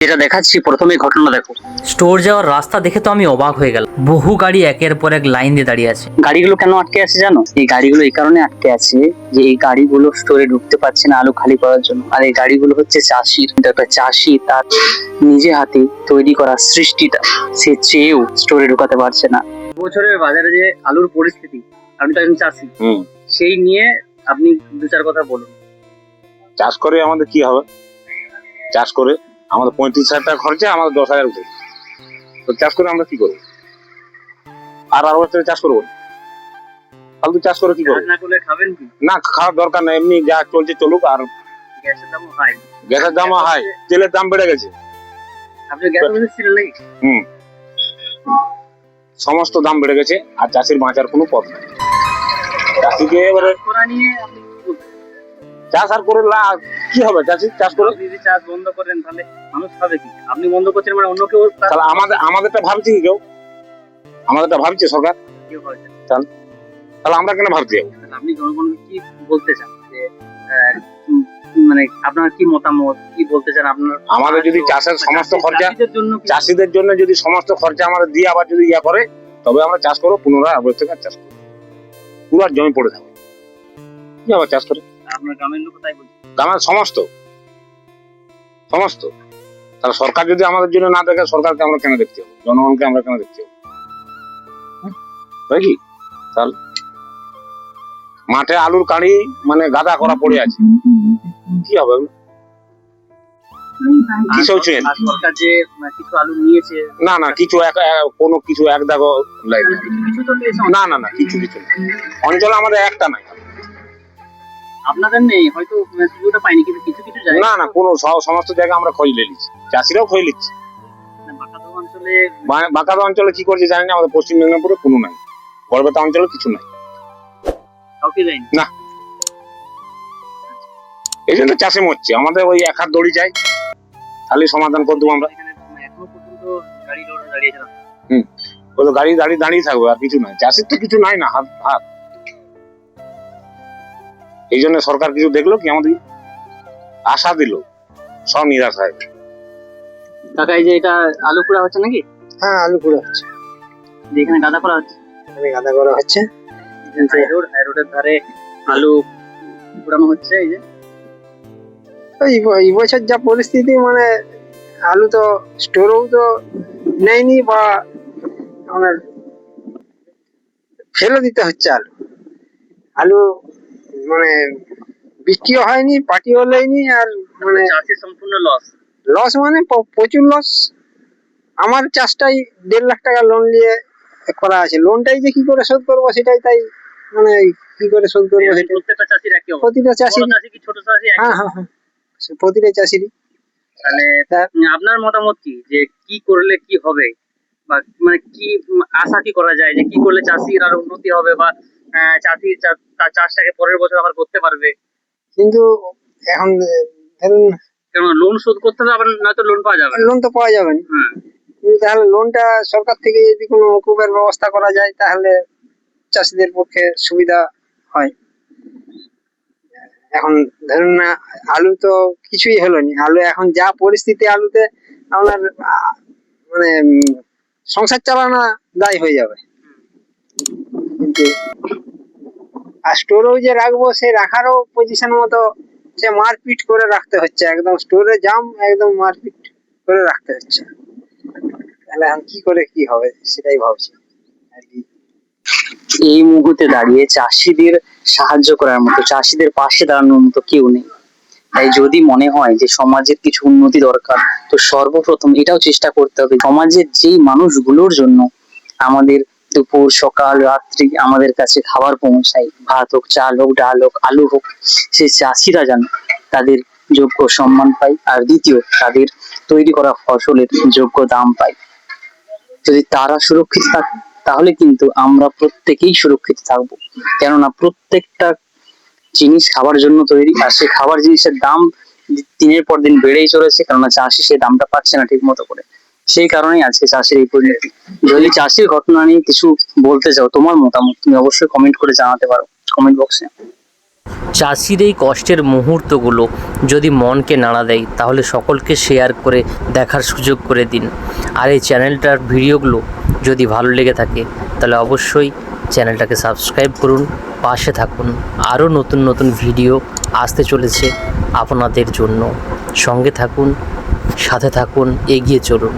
যেটা দেখাচ্ছি প্রথমে ঘটনা দেখো। স্টোর যাওয়ার রাস্তা দেখে তো আমি অবাক হয়ে গেলাম। বহু গাড়ি একের পর এক লাইন দিয়ে দাঁড়িয়ে আছে। গাড়িগুলো কেন আটকে আছে জানো? এই গাড়িগুলো এই কারণে আটকে আছে যে এই গাড়িগুলো স্টোরে ঢুকতে পারছে না আলু খালি করার জন্য। আর এই গাড়িগুলো হচ্ছে চাষির। একটা চাষি তার নিজে হাতে তৈরি করা সৃষ্টিটা সে চেয়েও স্টোরে ঢুকাতে পারছে না। বছরের বাজারে যে আলুর পরিস্থিতি, আপনি তো একজন চাষি, সেই নিয়ে আপনি দু চার কথা বলুন। চাষ করে আমাদের কি হবে? চাষ করে আমাদের 35,000 টাকা খরচা, আমাদের 10,000 উঠে। তো চাষ করে আমরা কি করবো? আর বছরে চাষ করবো ফালতু চাষ করে কি করবো? না করলে খাবেন কি? না, খাওয়ার দরকার নেই, এমনি যা চলছে চলুক। আর গ্যাসের দাম হাই, গ্যাসের দাম হাই, তেলের দাম বেড়ে গেছে। আপনি গ্যাস অফিসে ছিলেন নাকি? সমস্ত দাম বেড়ে গেছে, আর চাষির বাঁচার কোনো পথ নেই। চাষিকে এবারে করা নিয়ে আপনি কি বলবেন? চাষ আর করে কি হবে? চাষ করে যদি চাষ বন্ধ করেন তাহলে মানুষ খাবে কি? আপনি বন্ধ করছেন মানে অন্য কেউ তাহলে আমাদেরটা ভাবছে কি কেউ? আমাদেরটা ভাবছে সরকার? কেউ হয়তো। তাহলে আমরা কেন ভাবছি? আপনি জনগণকে কি বলতে চান যে মানে আপনার কি মতামত, কি বলতে চান? আপনার আমাদের যদি চাষের সমস্ত খরচা, চাষিদের জন্য যদি সমস্ত খরচা আমাদের দিয়ে আবার যদি ইয়া করে, তবে আমরা চাষ করবো, পুনরায় আবার থেকে চাষ করবো। পুরো জমি পড়ে থাকবে, কি আবার চাষ করে? আপনার গ্রামের লোক তাই বলছে, গ্রামের সমস্ত। তাহলে সরকার যদি আমাদের জন্য না দেখে, সরকারকে আমরা কেন দেখতে হবে? জনগণকে আমরা কেন দেখতে হবে? কি তাহলে মাঠে আলুর কাঁড়ি মানে গাদা করা পড়ে আছে, কি হবে? সরকার যে কিছু আলু নিয়েছে, না কিছু কোনো কিছু এক দাগও লাগবে না, কিছু অঞ্চলে আমাদের একটা নাই। আপনাদের নেই হয়তো, সুযোগটা পাইনি, কিন্তু কিছু কিছু জায়গা না কোনো সমস্ত জায়গা আমরা খোঁজ নিচ্ছি, চাষিরাও খোঁজ নিচ্ছে। বাঁকাদা অঞ্চলে কি করছে জানি না, আমাদের পশ্চিম মেদিনীপুরে কোনো নাই, গড়বেতা অঞ্চলে কিছু নাই, না। এই জন্য চাষে মরছে। আমাদের ওই এক হাত দড়ি চাই, খালি সমাধান করে দেবো আমরা। এখনো পর্যন্ত গাড়ি দাঁড়িয়েছে, গাড়ি দাঁড়িয়ে থাকবে, আর কিছু নাই। চাষির তো কিছু নাই না, হাত। এই জন্য সরকার কিছু দেখলো কি? আমাদের আশা দিল, সব নিরাশ হয়। কাকা, এই যে এটা আলু পোড়া হচ্ছে নাকি? হ্যাঁ, আলু পোড়া হচ্ছে। এখানে গাদা করা হচ্ছে, গাদা করা হচ্ছে। রোডের ধারে আলু পোড়ানো হচ্ছে। এই যে এই বছর যা পরিস্থিতি, মানে আলু তো স্টোরেও তো নেয়নি, বা মানে ফেলে দিতে হচ্ছে আলু মানে বিক্রিও হয়নি, পাটিও লেয়নি, আর মানে সম্পূর্ণ লস, মানে প্রচুর লস। আমার চাষটাই 1.5 লাখ টাকা লোন নিয়ে করা আছে। লোনটাই যে কি করে শোধ করবো সেটাই, তাই মানে কি করে শোধ করবো সেটা প্রত্যেকটা চাষির একই অবস্থা। প্রতিটা চাষি, ছোট চাষি, হ্যাঁ, প্রতিটা চাষিরই। তাহলে আপনার মতামত কি, যে কি করলে কি হবে, বা মানে কি আশা কি করা যায়, যে কি করলে চাষির আর উন্নতি হবে, বা চাষি তার চাষটাকে পরের বছর আবার করতে পারবে? কিন্তু এখন ধরুন, কারণ লোন শোধ করতে হবে, আবার নয়তো লোন পাওয়া যাবে, লোন তো পাওয়া যাবে না। তাহলে লোনটা সরকার থেকে যদি কোনো মকুবের ব্যবস্থা করা যায়, তাহলে চাষিদের পক্ষে সুবিধা হয়। এখন ধরুন না, আলু তো কিছুই হলো না। আলু এখন যা পরিস্থিতি, আলুতে আপনার মানে সংসার চালানো দায় হয়ে যাবে। কিন্তু আর স্টোরেও যে রাখবো, সে রাখারও পজিশন মতো সে মারপিট করে রাখতে হচ্ছে, একদম স্টোরে জাম, একদম মারপিট করে রাখতে হচ্ছে। তাহলে এখন কি করে কি হবে সেটাই ভাবছি আর কি। এই মুহূর্তে দাঁড়িয়ে চাষিদের সাহায্য করার মতো, চাষিদের পাশে দাঁড়ানোর মতো কেউ নেই। তাই যদি মনে হয় যে সমাজের কিছু উন্নতি দরকার, তো সর্বপ্রথম এটাও চেষ্টা করতে হবে সমাজের যেই মানুষগুলোর জন্য আমাদের দুপুর, সকাল, রাত্রি আমাদের কাছে খাবার পৌঁছায়, ভাত হোক, চাল হোক, ডাল হোক, আলু হোক, সেই চাষিরা যেন তাদের যোগ্য সম্মান পায়। আর দ্বিতীয়, তাদের তৈরি করা ফসলের যোগ্য দাম পায়। যদি তারা সুরক্ষিত থাকে, তাহলে কিন্তু আমরা প্রত্যেকেই সুরক্ষিত থাকবো। কেননা প্রত্যেকটা জিনিস খাবার জন্য তৈরি, আর সেই খাবার জিনিসের দাম দিনের পর দিন বেড়েই চলেছে, কেননা চাষি সেই দামটা পাচ্ছে না ঠিক মতো করে। সেই কারণেই আজকে চাষির এই পরিণতি। যদি চাষির ঘটনা নিয়ে কিছু বলতে চাও, তোমার মতামত তুমি অবশ্যই কমেন্ট করে জানাতে পারো কমেন্ট বক্সে। চাষির এই কষ্টের মুহূর্তগুলো যদি মনকে নাড়া দেয় তাহলে সকলকে শেয়ার করে দেখার সুযোগ করে দিন। আর এই চ্যানেলটার ভিডিওগুলো যদি ভালো লেগে থাকে তাহলে অবশ্যই চ্যানেলটাকে সাবস্ক্রাইব করুন, পাশে থাকুন। আরও নতুন নতুন ভিডিও আসতে চলেছে আপনাদের জন্য। সঙ্গে থাকুন, সাথে থাকুন, এগিয়ে চলুন।